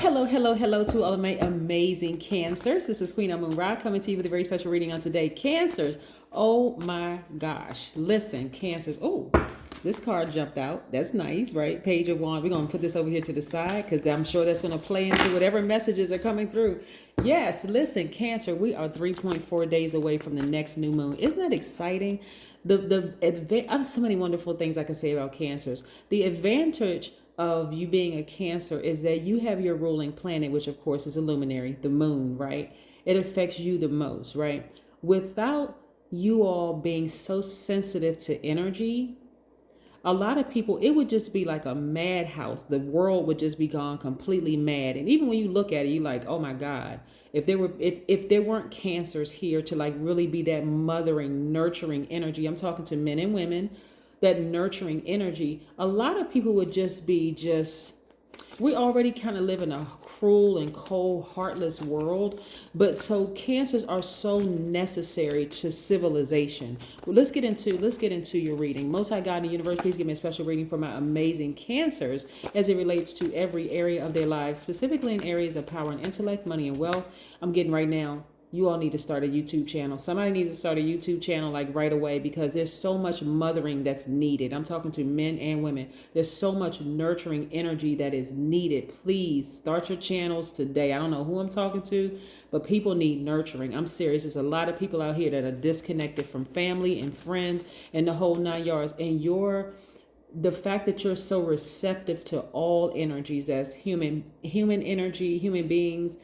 Hello, hello, hello to all of my amazing Cancers. This is Queen Amun Ra coming to you with a very special reading on today. Cancers, oh my gosh. Listen, Cancers. Oh, this card jumped out. That's nice, right? Page of Wands. We're going to put this over here to the side because I'm sure that's going to play into whatever messages are coming through. Yes, listen, Cancer, we are 3.4 days away from the next new moon. Isn't that exciting? I have so many wonderful things I can say about Cancers. The advantage of you being a Cancer is that you have your ruling planet, which of course is a luminary, the moon, right? It affects you the most, right? Without you all being so sensitive to energy, a lot of people, it would just be like a madhouse. The world would just be gone completely mad. And even when you look at it, you're like, oh my God, if there weren't Cancers here to like really be that mothering, nurturing energy, I'm talking to men and women, that nurturing energy, a lot of people would just be we already kind of live in a cruel and cold, heartless world. But so Cancers are so necessary to civilization. Well, let's get into your reading. Most High God in the universe, please give me a special reading for my amazing Cancers as it relates to every area of their lives, specifically in areas of power and intellect, money and wealth. I'm getting right now. You all need to start a YouTube channel. Somebody needs to start a YouTube channel like right away because there's so much mothering that's needed. I'm talking to men and women. There's so much nurturing energy that is needed. Please start your channels today. I don't know who I'm talking to, but people need nurturing. I'm serious. There's a lot of people out here that are disconnected from family and friends and the whole 9 yards. And the fact that you're so receptive to all energies, that's human energy, human beings,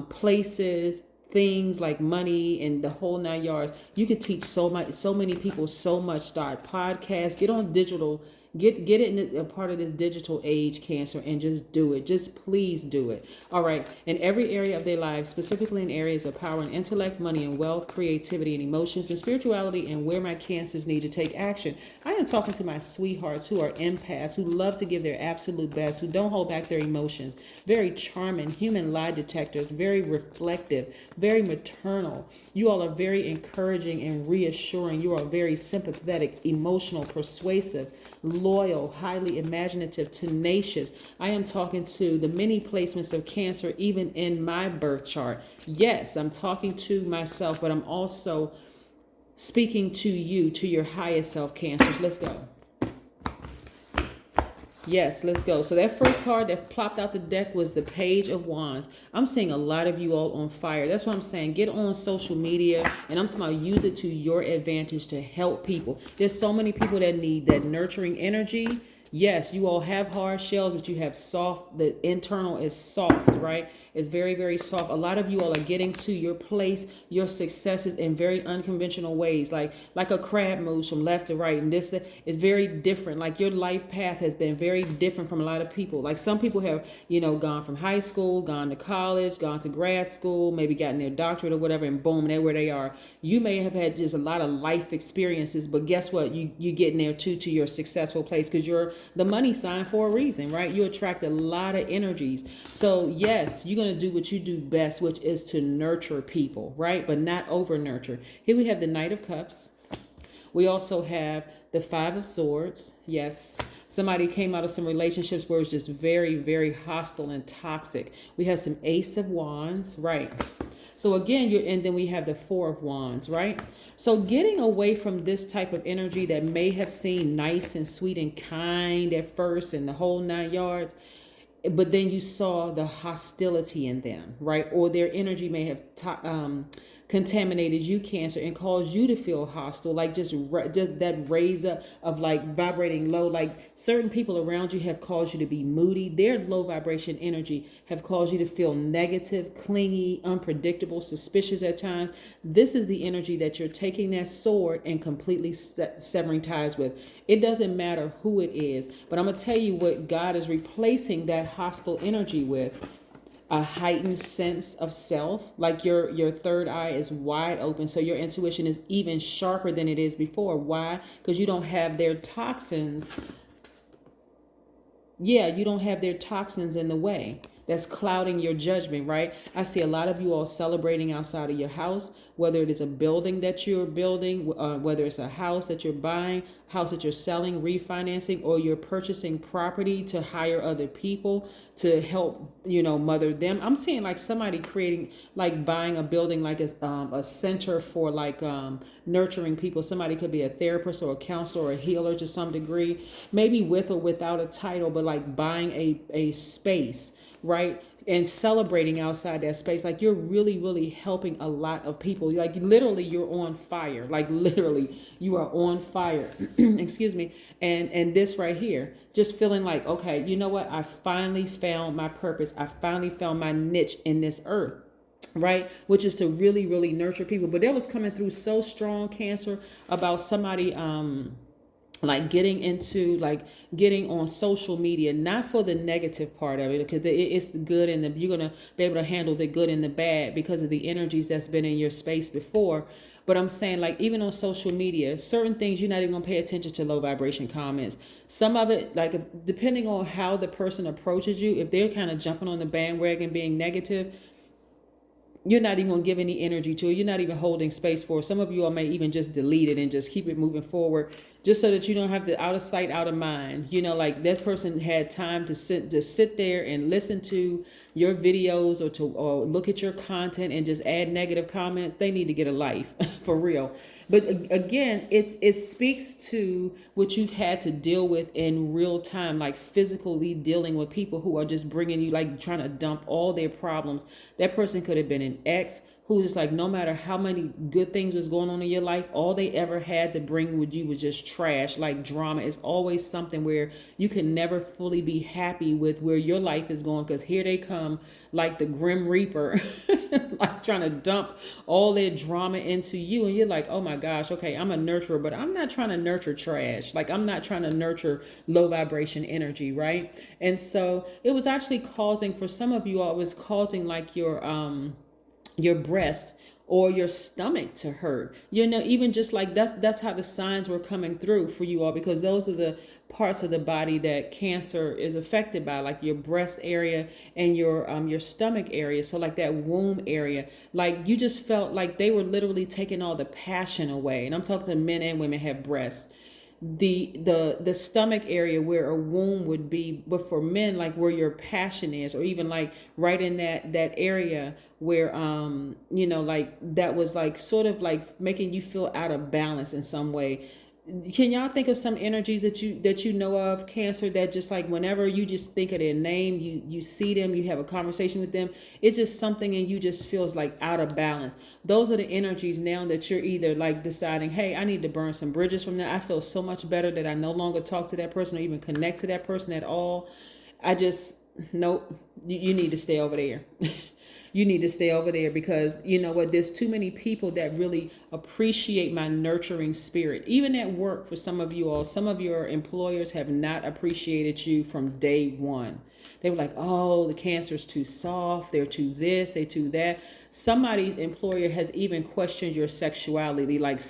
places, things like money and the whole 9 yards. You could teach so many people so much. Start podcasts, get on digital, get in a part of this digital age, Cancer, and just do it. Just please do it. All right. In every area of their lives, specifically in areas of power and intellect, money and wealth, creativity and emotions and spirituality, and where my Cancers need to take action. I am talking to my sweethearts who are empaths, who love to give their absolute best, who don't hold back their emotions, very charming, human lie detectors, very reflective, very maternal. You all are very encouraging and reassuring. You are very sympathetic, emotional, persuasive, loyal, highly imaginative, tenacious. I am talking to the many placements of Cancer, even in my birth chart. Yes, I'm talking to myself, but I'm also speaking to you, to your highest self, Cancers. Let's go. Yes, let's go. So that first card that plopped out the deck was the Page of Wands. I'm seeing a lot of you all on fire. That's what I'm saying. Get on social media, and I'm talking about use it to your advantage to help people. There's so many people that need that nurturing energy. Yes, you all have hard shells, but you have soft, the internal is soft, right? It's very, very soft. A lot of you all are getting to your place, your successes in very unconventional ways, like a crab moves from left to right. And this is very different. Like your life path has been very different from a lot of people. Like some people have, gone from high school, gone to college, gone to grad school, maybe gotten their doctorate or whatever, and boom, they're where they are. You may have had just a lot of life experiences, but guess what? You getting there too, to your successful place, because you're the money sign for a reason, right? You attract a lot of energies. So yes, you're going to do what you do best, which is to nurture people, right? But not over nurture. Here we have the Knight of Cups. We also have the Five of Swords. Yes, somebody came out of some relationships where it's just very, very hostile and toxic. We have some Ace of Wands, right? So again, and then we have the Four of Wands, right? So getting away from this type of energy that may have seemed nice and sweet and kind at first and the whole 9 yards, but then you saw the hostility in them, right? Or their energy may have contaminated you, Cancer, and caused you to feel hostile, like just that raise up of like vibrating low. Like certain people around you have caused you to be moody. Their low vibration energy have caused you to feel negative, clingy, unpredictable, suspicious at times. This is the energy that you're taking that sword and completely severing ties with. It doesn't matter who it is, but I'm going to tell you what God is replacing that hostile energy with. A heightened sense of self, like your third eye is wide open, so your intuition is even sharper than it is before. Why? Because you don't have their toxins. Yeah, you don't have their toxins in the way that's clouding your judgment, right? I see a lot of you all celebrating outside of your house, whether it is a building that you're building, whether it's a house that you're buying, house that you're selling, refinancing, or you're purchasing property to hire other people to help, mother them. I'm seeing like somebody creating, like buying a building, like a center for like nurturing people. Somebody could be a therapist or a counselor or a healer to some degree, maybe with or without a title, but like buying a space, right? And celebrating outside that space. Like you're really, really helping a lot of people. Like literally you're on fire. Like literally you are on fire. Excuse me. And this right here, just feeling like, okay, you know what? I finally found my purpose. I finally found my niche in this earth. Right, which is to really, really nurture people. But that was coming through so strong, Cancer, about somebody like getting on social media, not for the negative part of it, because it's the good and you're gonna be able to handle the good and the bad because of the energies that's been in your space before. But I'm saying, like, even on social media, certain things you're not even gonna pay attention to low vibration comments. Some of it, like, depending on how the person approaches you, if they're kind of jumping on the bandwagon being negative, you're not even going to give any energy to it. You're not even holding space for it. Some of you all may even just delete it and just keep it moving forward, just so that you don't have the out of sight, out of mind. Like that person had time to sit there and listen to your videos or look at your content and just add negative comments. They need to get a life for real. But again, it speaks to what you've had to deal with in real time, like physically dealing with people who are just bringing you, like trying to dump all their problems. That person could have been an ex who just like, no matter how many good things was going on in your life, all they ever had to bring with you was just trash, like drama. It's always something where you can never fully be happy with where your life is going, because here they come like the Grim Reaper, like trying to dump all their drama into you. And you're like, oh my gosh, okay, I'm a nurturer, but I'm not trying to nurture trash. Like I'm not trying to nurture low vibration energy, right? And so it was actually causing, for some of you all, it was causing like your breast or your stomach to hurt. Even just like that's how the signs were coming through for you all, because those are the parts of the body that Cancer is affected by, like your breast area and your stomach area. So like that womb area, like you just felt like they were literally taking all the passion away. And I'm talking to men and women have breasts. The stomach area where a womb would be, but for men, like where your passion is, or even like right in that area where like that was like sort of like making you feel out of balance in some way. Can y'all think of some energies that you know of, Cancer, that just like whenever you just think of their name, you see them, you have a conversation with them, it's just something and you just feels like out of balance. Those are the energies now that you're either like deciding, hey, I need to burn some bridges from that. I feel so much better that I no longer talk to that person or even connect to that person at all. Nope, you need to stay over there. You need to stay over there, because you know what, there's too many people that really appreciate my nurturing spirit. Even at work, for some of you all, some of your employers have not appreciated you from day one. They were like, oh, the Cancer's too soft, they're too this, they're too that. Somebody's employer has even questioned your sexuality, like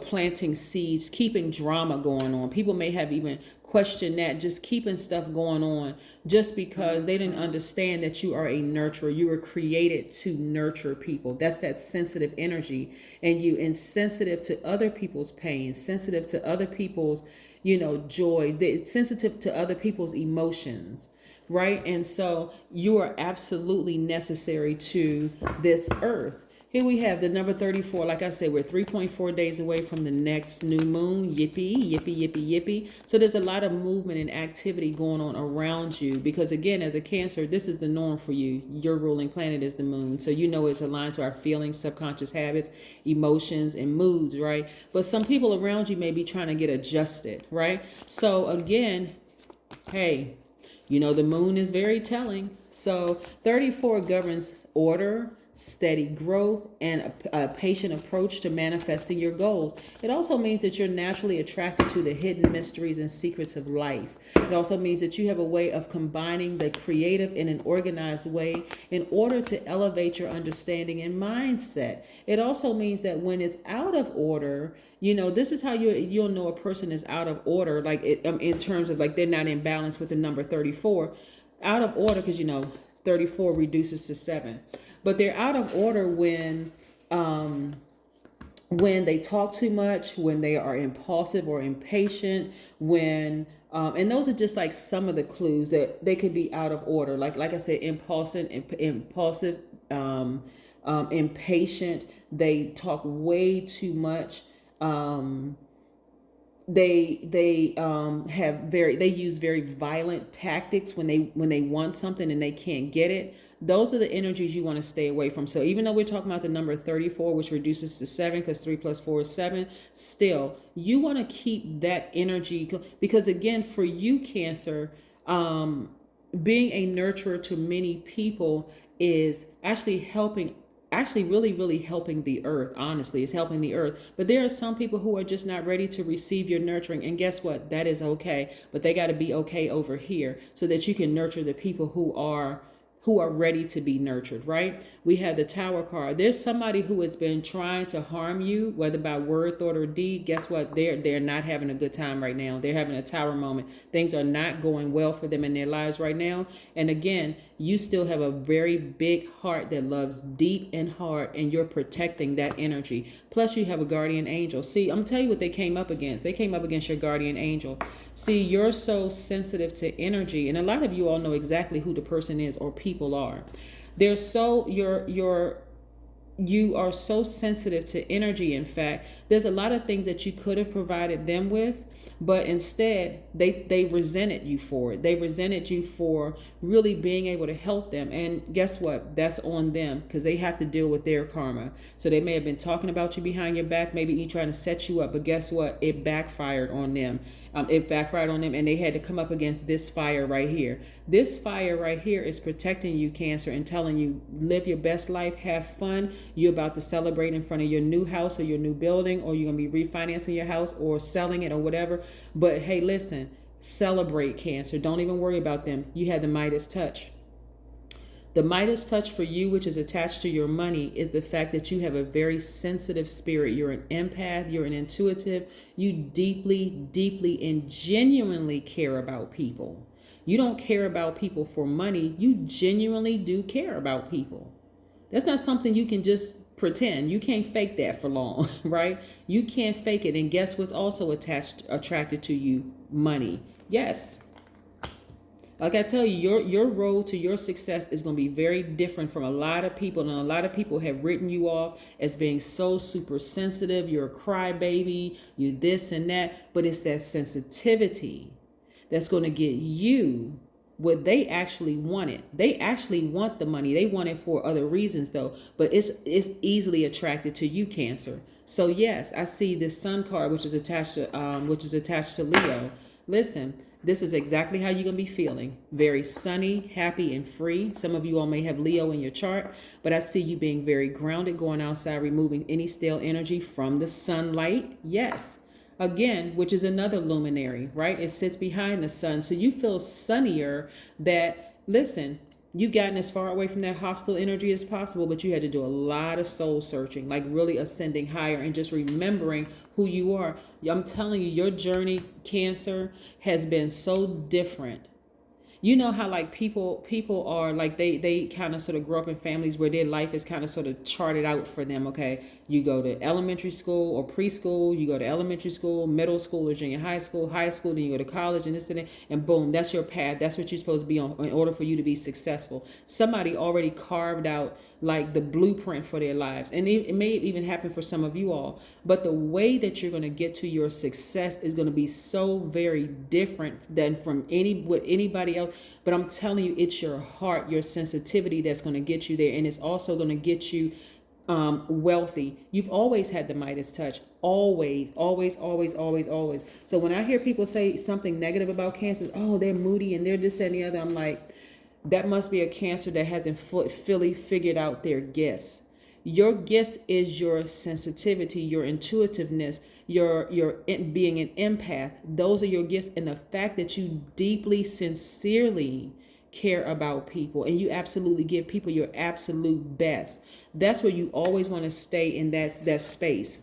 planting seeds, keeping drama going on. People may have even questioned that, just keeping stuff going on, just because they didn't understand that you are a nurturer. You were created to nurture people. That's that sensitive energy, and you insensitive to other people's pain, sensitive to other people's, joy, sensitive to other people's emotions. Right? And so you are absolutely necessary to this earth. Here we have the number 34. Like I said, we're 3.4 days away from the next new moon. Yippee, yippee, yippee, yippee. So there's a lot of movement and activity going on around you, because again, as a Cancer, this is the norm for you. Your ruling planet is the moon. So it's aligned to our feelings, subconscious habits, emotions, and moods, right? But some people around you may be trying to get adjusted, right? So again, hey, the moon is very telling. So 34 governs order, steady growth, and a patient approach to manifesting your goals. It also means that you're naturally attracted to the hidden mysteries and secrets of life. It also means that you have a way of combining the creative in an organized way in order to elevate your understanding and mindset. It also means that when it's out of order, this is how you'll know a person is out of order, like in terms of like they're not in balance with the number 34. Out of order because 34 reduces to 7. But they're out of order when when they talk too much, when they are impulsive or impatient, when and those are just like some of the clues that they could be out of order. Like I said, impulsive, impatient. They talk way too much. Um, they use very violent tactics when they want something and they can't get it. Those are the energies you want to stay away from. So even though we're talking about the number 34, which reduces to 7 because 3 plus 4 is 7, still you want to keep that energy, because again, for you, Cancer, being a nurturer to many people is actually really helping the earth. Honestly, it's helping the earth. But there are some people who are just not ready to receive your nurturing, and guess what, that is okay, but they got to be okay over here so that you can nurture the people who are ready to be nurtured, right? We have the Tower card. There's somebody who has been trying to harm you, whether by word, thought, or deed. Guess what? They're not having a good time right now. They're having a Tower moment. Things are not going well for them in their lives right now. And again, you still have a very big heart that loves deep and hard, and you're protecting that energy. Plus, you have a guardian angel. See, I'm telling you what they came up against. They came up against your guardian angel. See, you're so sensitive to energy, and a lot of you all know exactly who the person is or people are. They're so you are so sensitive to energy. In fact, there's a lot of things that you could have provided them with, but instead they resented you for it. They resented you for really being able to help them. And guess what? That's on them, because they have to deal with their karma. So they may have been talking about you behind your back, maybe even trying to set you up, but guess what? It backfired on them. It backfired on them, and they had to come up against this fire right here. This fire right here is protecting you, Cancer, and telling you, live your best life, have fun. You're about to celebrate in front of your new house or your new building, or you're going to be refinancing your house or selling it or whatever. But hey, listen, celebrate, Cancer. Don't even worry about them. You had the Midas touch. The Midas touch for you, which is attached to your money, is the fact that you have a very sensitive spirit. You're an empath. You're an intuitive. You deeply, and genuinely care about people. You don't care about people for money. You genuinely do care about people. That's not something you can just pretend. You can't fake that for long, right? You can't fake it. And guess what's also attracted to you? Money. Yes. Like I tell you, your road to your success is going to be very different from a lot of people. And a lot of people have written you off as being so super sensitive. You're a crybaby, you this and that. But it's that sensitivity that's going to get you what they actually wanted. They actually want the money. They want it for other reasons though. But it's easily attracted to you, Cancer. So yes, I see this Sun card, which is attached to Leo. Listen, this is exactly how you're going to be feeling. Very sunny, happy, and free. Some of you all may have Leo in your chart, but I see you being very grounded, going outside, removing any stale energy from the sunlight. Yes. Again, which is another luminary, right? It sits behind the sun. So you feel sunnier that, listen, you've gotten as far away from that hostile energy as possible, but you had to do a lot of soul searching, like really ascending higher and just remembering who you are. I'm telling you, your journey, Cancer, has been so different. You know how like people are like they kind of sort of grow up in families where their life is kind of sort of charted out for them. Okay, you go to elementary school or preschool, you go to elementary school, middle school or junior high school, then you go to college and this and that, and boom, that's your path. That's what you're supposed to be on in order for you to be successful. Somebody already carved out like the blueprint for their lives, and it may even happen for some of you all, but the way that you're going to get to your success is going to be so very different than from anybody else. But I'm telling you, it's your heart, your sensitivity that's going to get you there, and it's also going to get you wealthy. You've always had the Midas touch, always. So when I hear people say something negative about Cancer, oh, they're moody and they're this, that, and the other, I'm like, that must be a Cancer that hasn't fully figured out their gifts. Your gifts is your sensitivity, your intuitiveness, your being an empath. Those are your gifts, and the fact that you deeply, sincerely care about people and you absolutely give people your absolute best. That's where you always want to stay in that space,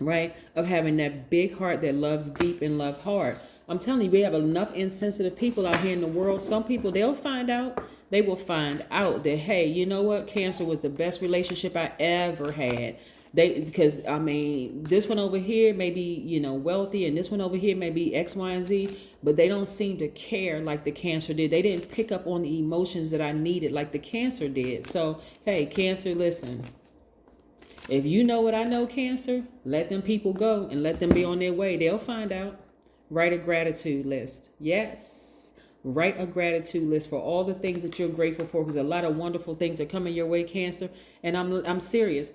right? Of having that big heart that loves deep and love hard. I'm telling you, we have enough insensitive people out here in the world. Some people, they will find out that, hey, you know what? Cancer was the best relationship I ever had. Because I mean, this one over here may be, wealthy, and this one over here may be X, Y, and Z, but they don't seem to care like the Cancer did. They didn't pick up on the emotions that I needed like the Cancer did. So, hey, Cancer, listen. If you know what I know, Cancer, let them people go and let them be on their way. They'll find out. Write a gratitude list. Yes. Write a gratitude list for all the things that you're grateful for, because a lot of wonderful things are coming your way, Cancer. And I'm serious.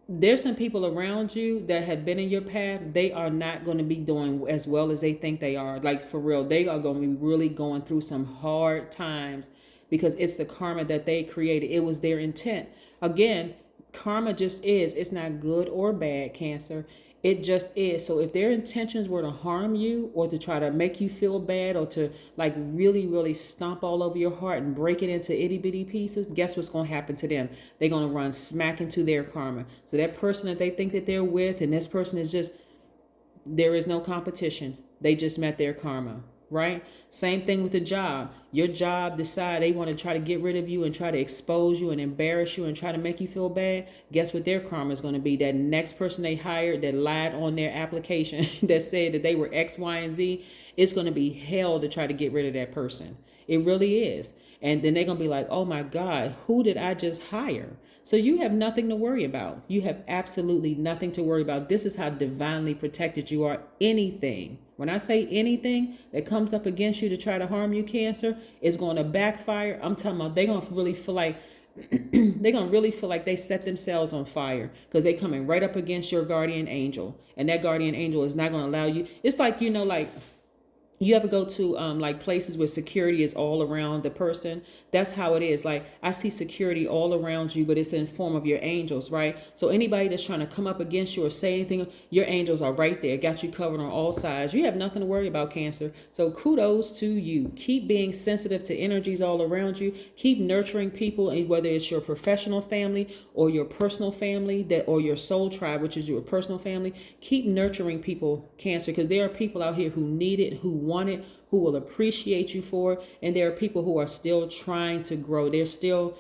There's some people around you that have been in your path. They are not going to be doing as well as they think they are. Like, for real, they are going to be really going through some hard times because it's the karma that they created. It was their intent. Again, karma just is. It's not good or bad, Cancer. It just is. So if their intentions were to harm you or to try to make you feel bad or to like really, really stomp all over your heart and break it into itty bitty pieces, guess what's going to happen to them? They're going to run smack into their karma. So that person that they think that they're with, and this person is just, there is no competition. They just met their karma. Right? Same thing with the job. Your job decide they want to try to get rid of you and try to expose you and embarrass you and try to make you feel bad. Guess what their karma is going to be? That next person they hired that lied on their application that said that they were X, Y, and Z, it's going to be hell to try to get rid of that person. It really is. And then they're going to be like, oh my God, who did I just hire? So you have nothing to worry about. You have absolutely nothing to worry about. This is how divinely protected you are. Anything. When I say anything that comes up against you to try to harm you, Cancer, is going to backfire. I'm talking about they're going to really feel like they're going to really feel like they set themselves on fire because they're coming right up against your guardian angel. And that guardian angel is not going to allow you. It's like, like, you ever go to like places where security is all around the person? That's how it is. Like, I see security all around you, but it's in form of your angels, right? So anybody that's trying to come up against you or say anything, your angels are right there, got you covered on all sides. You have nothing to worry about, Cancer. So kudos to you. Keep being sensitive to energies all around you. Keep nurturing people, and whether it's your professional family or your personal family, or your soul tribe, which is your personal family. Keep nurturing people, Cancer, because there are people out here who need it, who want it, who will appreciate you for it. And there are people who are still trying to grow. They're still,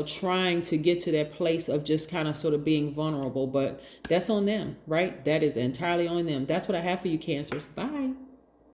trying to get to that place of just kind of sort of being vulnerable. But that's on them, right? That is entirely on them. That's what I have for you, Cancers. Bye.